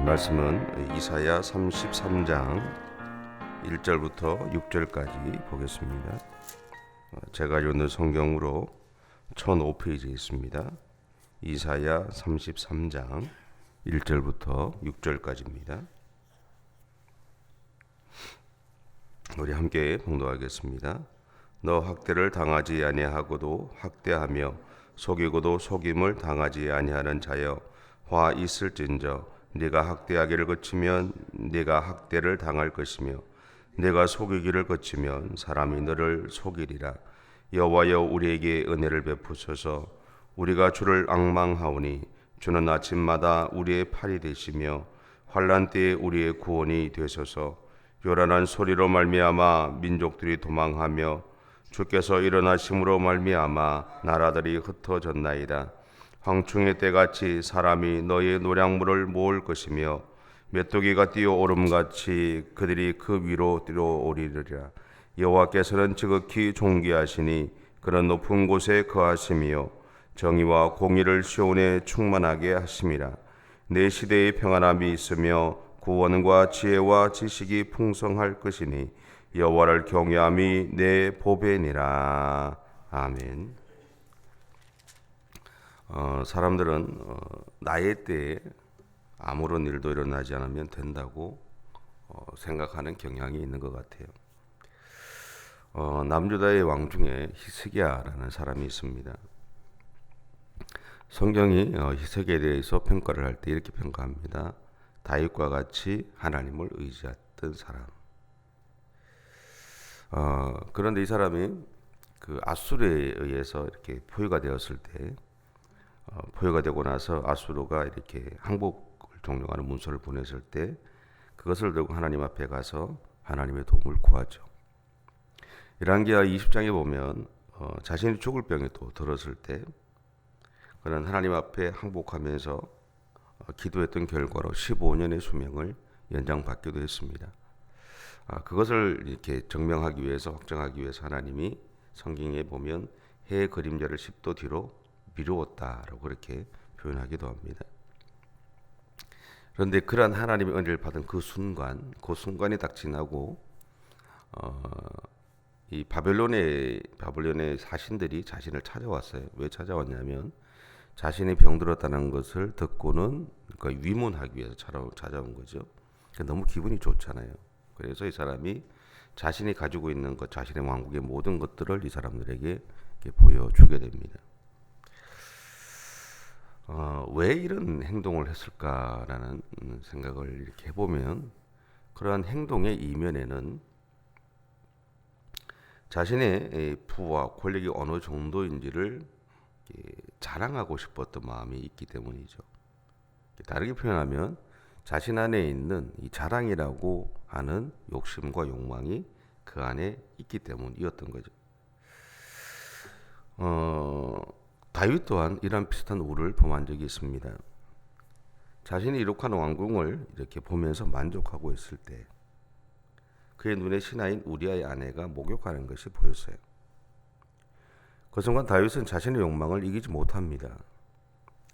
말씀은 이사야 33장 1절부터 6절까지 보겠습니다. 제가 읽는 성경으로 1005페이지에 있습니다. 이사야 33장 1절부터 6절까지입니다. 우리 함께 봉독하겠습니다. 너 학대를 당하지 아니하고도 학대하며 속이고도 속임을 당하지 아니하는 자여 화 있을진저 네가 학대하기를 거치면 네가 학대를 당할 것이며 네가 속이기를 거치면 사람이 너를 속이리라. 여호와여 우리에게 은혜를 베푸소서. 우리가 주를 앙망하오니 주는 아침마다 우리의 팔이 되시며 환난 때에 우리의 구원이 되소서. 요란한 소리로 말미암아 민족들이 도망하며 주께서 일어나심으로 말미암아 나라들이 흩어졌나이다. 황충의 때같이 사람이 너의 노량물을 모을 것이며 메뚜기가 뛰어오름같이 그들이 그 위로 뛰어오리리라. 여호와께서는 지극히 존귀하시니 그런 높은 곳에 거하시며 정의와 공의를 시온에 충만하게 하심이라. 내 시대에 평안함이 있으며 구원과 지혜와 지식이 풍성할 것이니 여호와를 경외함이 내 보배니라. 아멘. 사람들은 나의 때에 아무런 일도 일어나지 않으면 된다고 생각하는 경향이 있는 것 같아요. 남유다의 왕 중에 히스기야라는 사람이 있습니다. 성경이 히스기야에 대해서 평가를 할 때 이렇게 평가합니다. 다윗과 같이 하나님을 의지했던 사람. 그런데 이 사람이 그 아수르에 의해서 이렇게 포위가 되었을 때, 포위가 되고 나서 아수르가 이렇게 항복을 종료하는 문서를 보냈을 때 그것을 들고 하나님 앞에 가서 하나님의 도움을 구하죠. 열왕기하 20장에 보면 자신이 죽을 병에 또 들었을 때 그는 하나님 앞에 항복하면서 기도했던 결과로 15년의 수명을 연장받기도 했습니다. 그것을 이렇게 증명하기 위해서, 확정하기 위해서 하나님이 성경에 보면 해의 그림자를 10도 뒤로 미루었다라고 그렇게 표현하기도 합니다. 그런데 그러한 하나님의 은혜를 받은 그 순간이 딱 지나고 이 바벨론의 사신들이 자신을 찾아왔어요. 왜 찾아왔냐면 자신이 병들었다는 것을 듣고는 그러니까 위문하기 위해서 찾아온 거죠. 너무 기분이 좋잖아요. 그래서 이 사람이 자신이 가지고 있는 것, 자신의 왕국의 모든 것들을 이 사람들에게 보여주게 됩니다. 왜 이런 행동을 했을까라는 생각을 이렇게 해보면 그러한 행동의 이면에는 자신의 부와 권력이 어느 정도인지를 자랑하고 싶었던 마음이 있기 때문이죠. 다르게 표현하면 자신 안에 있는 이 자랑이라고 하는 욕심과 욕망이 그 안에 있기 때문이었던 거죠. 다윗 또한 이런 비슷한 우를 범한 적이 있습니다. 자신이 이룩한 왕궁을 이렇게 보면서 만족하고 있을 때 그의 눈에 신하인 우리아의 아내가 목욕하는 것이 보였어요. 그 순간 다윗은 자신의 욕망을 이기지 못합니다.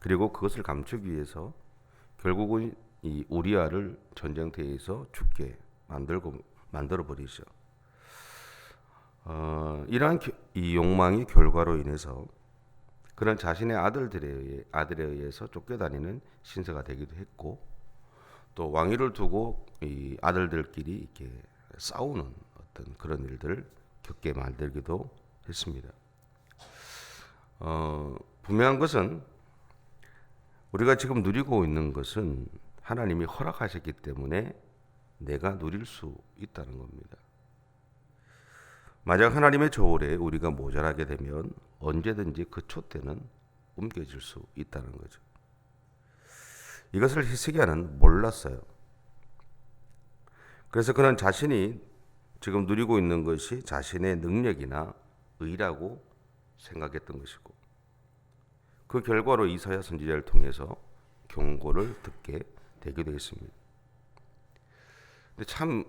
그리고 그것을 감추기 위해서 결국은 이 우리아를 전쟁터에서 죽게 만들어 버리죠. 이러한 이 욕망의 결과로 인해서 그런 자신의 아들에 의해서 쫓겨다니는 신세가 되기도 했고, 또 왕위를 두고 이 아들들끼리 이렇게 싸우는 어떤 그런 일들을 겪게 만들기도 했습니다. 분명한 것은 우리가 지금 누리고 있는 것은 하나님이 허락하셨기 때문에 내가 누릴 수 있다는 겁니다. 만약 하나님의 조언에 우리가 모자라게 되면 언제든지 그 촛대는 옮겨질 수 있다는 거죠. 이것을 히스기야는 몰랐어요. 그래서 그는 자신이 지금 누리고 있는 것이 자신의 능력이나 의라고 생각했던 것이고, 그 결과로 이사야 선지자를 통해서 경고를 듣게 되기도 했습니다. 근데 참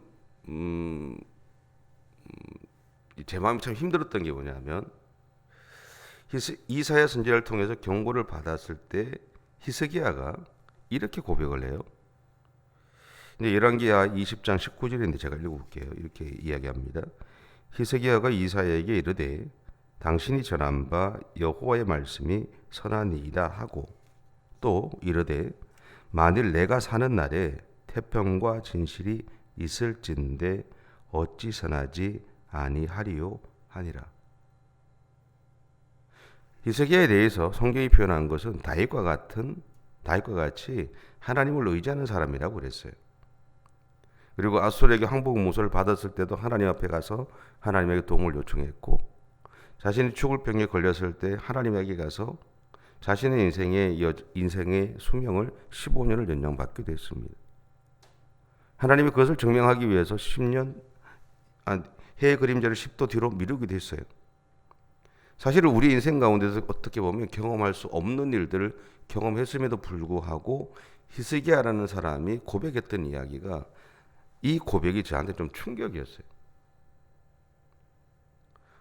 제 마음이 참 힘들었던 게 뭐냐면 이사야 선지자를 통해서 경고를 받았을 때 히스기야가 이렇게 고백을 해요. 이제 열왕기하 20장 19절인데 제가 읽어볼게요. 이렇게 이야기합니다. 히스기야가 이사야에게 이르되 당신이 전한 바 여호와의 말씀이 선하니이다 하고 또 이르되 만일 내가 사는 날에 태평과 진실이 있을진데 어찌 선하지 아니하리요 하니라. 히스기야에 대해서 성경이 표현한 것은 다윗과 같이 하나님을 의지하는 사람이라고 그랬어요. 그리고 아수르에게 항복 무서를 받았을 때도 하나님 앞에 가서 하나님에게 도움을 요청했고, 자신이 죽을 병에 걸렸을 때 하나님에게 가서 자신의 인생의 수명을 15년을 연장받기도 했습니다. 하나님이 그것을 증명하기 위해서 해의 그림자를 10도 뒤로 미루기도 했어요. 사실은 우리 인생 가운데서 어떻게 보면 경험할 수 없는 일들을 경험했음에도 불구하고 히스기야라는 사람이 고백했던 이야기가, 이 고백이 저한테 좀 충격이었어요.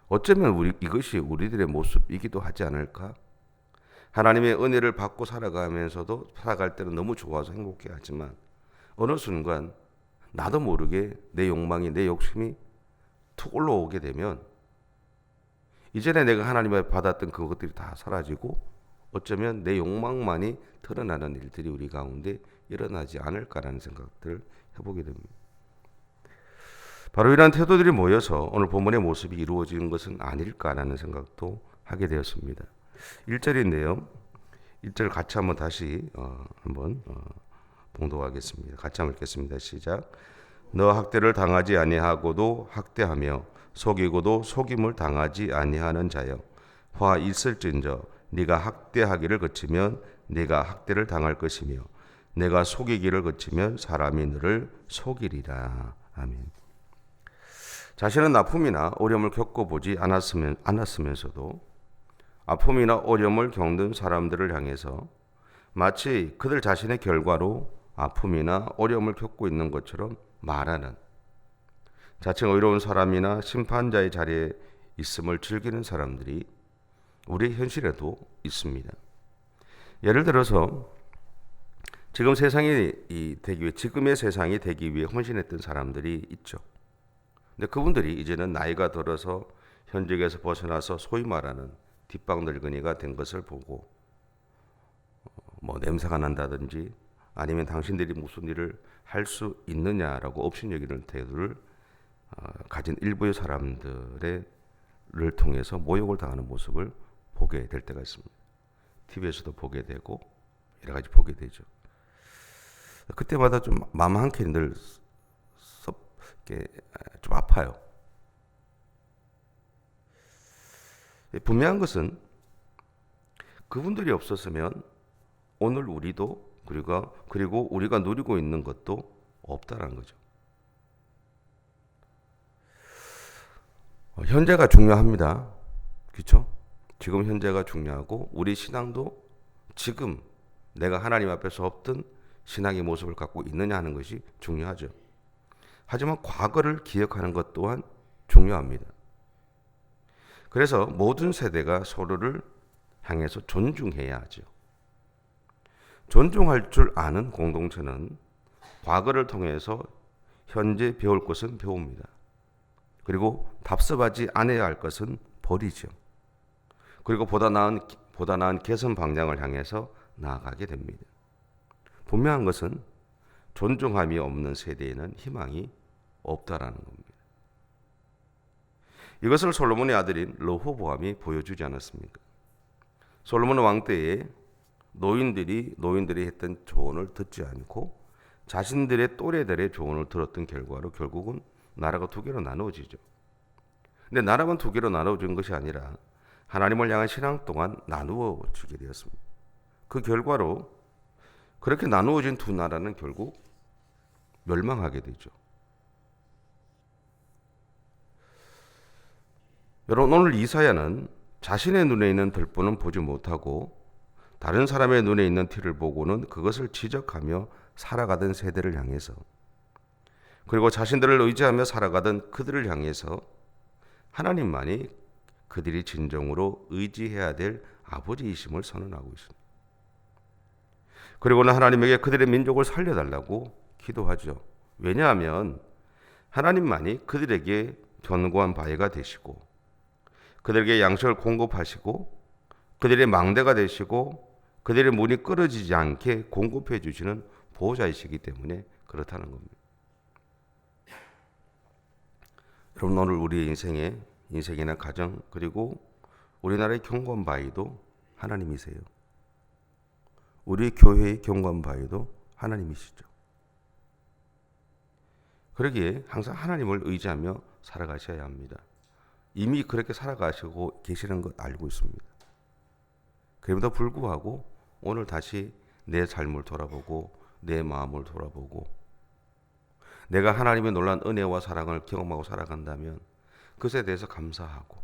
어쩌면 이것이 우리들의 모습이기도 하지 않을까? 하나님의 은혜를 받고 살아가면서도 살아갈 때는 너무 좋아서 행복해하지만 어느 순간 나도 모르게 내 욕망이, 내 욕심이 툭 올라오게 되면 이전에 내가 하나님 앞에 받았던 그것들이 다 사라지고 어쩌면 내 욕망만이 드러나는 일들이 우리 가운데 일어나지 않을까라는 생각들을 해보게 됩니다. 바로 이러한 태도들이 모여서 오늘 본문의 모습이 이루어지는 것은 아닐까라는 생각도 하게 되었습니다. 1절인데요. 1절 같이 한번 다시 봉독하겠습니다. 같이 한번 읽겠습니다. 시작. 너 학대를 당하지 아니하고도 학대하며 속이고도 속임을 당하지 아니하는 자여, 화 있을진저 네가 학대하기를 그치면 네가 학대를 당할 것이며 내가 속이기를 그치면 사람이 너를 속이리라. 아멘. 자신은 아픔이나 어려움을 겪어보지 않았으면서도 아픔이나 어려움을 겪는 사람들을 향해서 마치 그들 자신의 결과로 아픔이나 어려움을 겪고 있는 것처럼 말하는, 자칭 의로운 사람이나 심판자의 자리에 있음을 즐기는 사람들이 우리 현실에도 있습니다. 예를 들어서 지금의 세상이 되기 위해 헌신했던 사람들이 있죠. 근데 그분들이 이제는 나이가 들어서 현직에서 벗어나서 소위 말하는 뒷방 늙은이가 된 것을 보고 냄새가 난다든지 아니면 당신들이 무슨 일을 할 수 있느냐라고 업신여기는 태도를 가진 일부의 사람들을 통해서 모욕을 당하는 모습을 보게 될 때가 있습니다. TV에서도 보게 되고 여러 가지 보게 되죠. 그때마다 좀 마음 한켠이 늘 좀 아파요. 분명한 것은 그분들이 없었으면 오늘 우리도 그리고 우리가 누리고 있는 것도 없다라는 거죠. 현재가 중요합니다. 그렇죠? 지금 현재가 중요하고 우리 신앙도 지금 내가 하나님 앞에서 없던 신앙의 모습을 갖고 있느냐 하는 것이 중요하죠. 하지만 과거를 기억하는 것 또한 중요합니다. 그래서 모든 세대가 서로를 향해서 존중해야 하죠. 존중할 줄 아는 공동체는 과거를 통해서 현재 배울 것은 배웁니다. 그리고 답습하지 않아야 할 것은 버리죠. 그리고 보다 나은 개선 방향을 향해서 나아가게 됩니다. 분명한 것은 존중함이 없는 세대에는 희망이 없다라는 겁니다. 이것을 솔로몬의 아들인 르호보암이 보여주지 않았습니까? 솔로몬 왕 때에 노인들이 했던 조언을 듣지 않고 자신들의 또래들의 조언을 들었던 결과로 결국은 나라가 두 개로 나누어지죠. 근데 나라만 두 개로 나누어진 것이 아니라 하나님을 향한 신앙 또한 나누어지게 되었습니다. 그 결과로 그렇게 나누어진 두 나라는 결국 멸망하게 되죠. 여러분, 오늘 이사야는 자신의 눈에 있는 들보는 보지 못하고 다른 사람의 눈에 있는 티를 보고는 그것을 지적하며 살아가던 세대를 향해서, 그리고 자신들을 의지하며 살아가던 그들을 향해서 하나님만이 그들이 진정으로 의지해야 될 아버지이심을 선언하고 있습니다. 그리고는 하나님에게 그들의 민족을 살려달라고 기도하죠. 왜냐하면 하나님만이 그들에게 견고한 바위가 되시고 그들에게 양식을 공급하시고 그들의 망대가 되시고 그들의 문이 끊어지지 않게 공급해 주시는 보호자이시기 때문에 그렇다는 겁니다. 여러분, 오늘 우리의 인생이나 가정, 그리고 우리나라의 경건 바위도 하나님이세요. 우리 교회의 경건 바위도 하나님이시죠. 그러기에 항상 하나님을 의지하며 살아가셔야 합니다. 이미 그렇게 살아가시고 계시는 것 알고 있습니다. 그럼에도 불구하고 오늘 다시 내 삶을 돌아보고 내 마음을 돌아보고 내가 하나님의 놀라운 은혜와 사랑을 경험하고 살아간다면 그것에 대해서 감사하고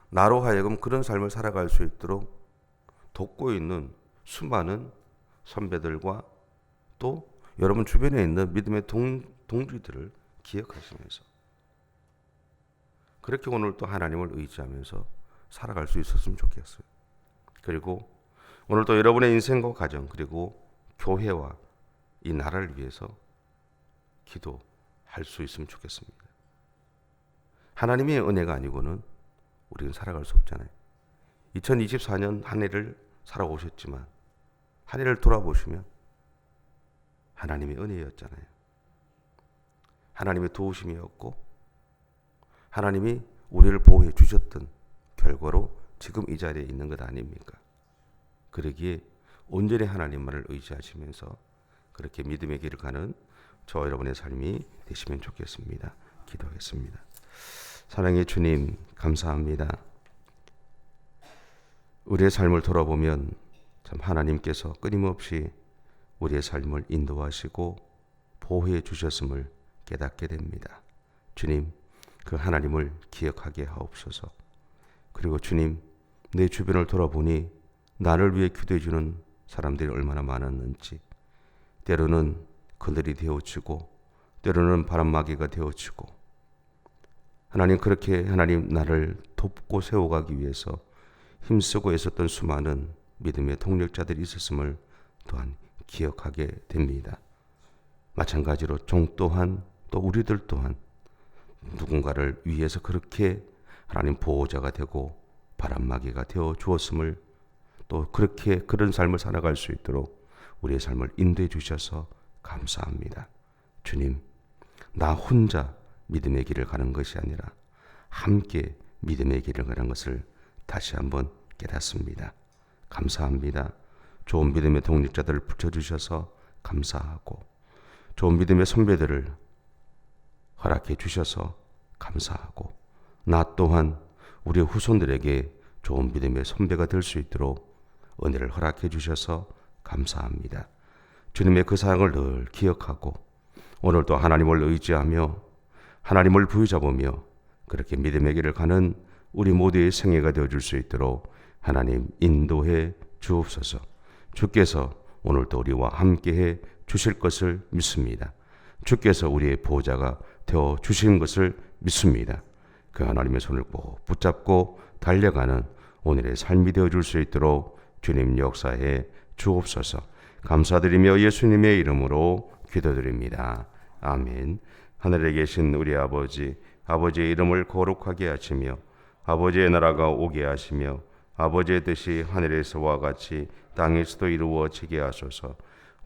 나로 하여금 그런 삶을 살아갈 수 있도록 돕고 있는 수많은 선배들과 또 여러분 주변에 있는 믿음의 동지들을 기억하시면서 그렇게 오늘 또 하나님을 의지하면서 살아갈 수 있었으면 좋겠어요. 그리고 오늘 또 여러분의 인생과 가정 그리고 교회와 이 나라를 위해서 기도할 수 있으면 좋겠습니다. 하나님의 은혜가 아니고는 우리는 살아갈 수 없잖아요. 2024년 한 해를 살아오셨지만 한 해를 돌아보시면 하나님의 은혜였잖아요. 하나님의 도우심이었고 하나님이 우리를 보호해 주셨던 결과로 지금 이 자리에 있는 것 아닙니까? 그러기에 온전히 하나님만을 의지하시면서 그렇게 믿음의 길을 가는 저 여러분의 삶이 되시면 좋겠습니다. 기도하겠습니다. 사랑의 주님, 감사합니다. 우리의 삶을 돌아보면 참 하나님께서 끊임없이 우리의 삶을 인도하시고 보호해 주셨음을 깨닫게 됩니다. 주님, 그 하나님을 기억하게 하옵소서. 그리고 주님, 내 주변을 돌아보니 나를 위해 기도해 주는 사람들이 얼마나 많았는지, 때로는 그늘이 되어지고 때로는 바람막이가 되어지고, 하나님, 그렇게 하나님 나를 돕고 세워가기 위해서 힘쓰고 애썼던 수많은 믿음의 동력자들이 있었음을 또한 기억하게 됩니다. 마찬가지로 종 또한 또 우리들 또한 누군가를 위해서 그렇게 하나님 보호자가 되고 바람막이가 되어 주었음을, 또 그렇게 그런 삶을 살아갈 수 있도록 우리의 삶을 인도해 주셔서 감사합니다. 주님, 나 혼자 믿음의 길을 가는 것이 아니라 함께 믿음의 길을 가는 것을 다시 한번 깨닫습니다. 감사합니다. 좋은 믿음의 동력자들을 붙여주셔서 감사하고 좋은 믿음의 선배들을 허락해 주셔서 감사하고 나 또한 우리 후손들에게 좋은 믿음의 선배가 될 수 있도록 은혜를 허락해 주셔서 감사합니다. 주님의 그 사랑을 늘 기억하고 오늘도 하나님을 의지하며 하나님을 부여잡으며 그렇게 믿음의 길을 가는 우리 모두의 생애가 되어줄 수 있도록 하나님 인도해 주옵소서. 주께서 오늘도 우리와 함께해 주실 것을 믿습니다. 주께서 우리의 보호자가 되어 주신 것을 믿습니다. 그 하나님의 손을 꼭 붙잡고 달려가는 오늘의 삶이 되어줄 수 있도록 주님 역사해 주옵소서. 감사드리며 예수님의 이름으로 기도드립니다. 아멘. 하늘에 계신 우리 아버지, 아버지의 이름을 거룩하게 하시며 아버지의 나라가 오게 하시며 아버지의 뜻이 하늘에서와 같이 땅에서도 이루어지게 하소서.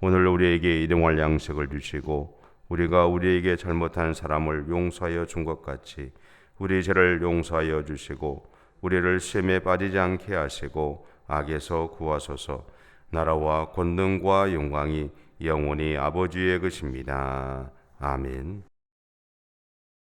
오늘 우리에게 일용할 양식을 주시고 우리가 우리에게 잘못한 사람을 용서하여 준 것 같이 우리 죄를 용서하여 주시고 우리를 시험에 빠지지 않게 하시고 악에서 구하소서. 나라와 권능과 영광이 영원히 아버지의 것입니다. 아멘.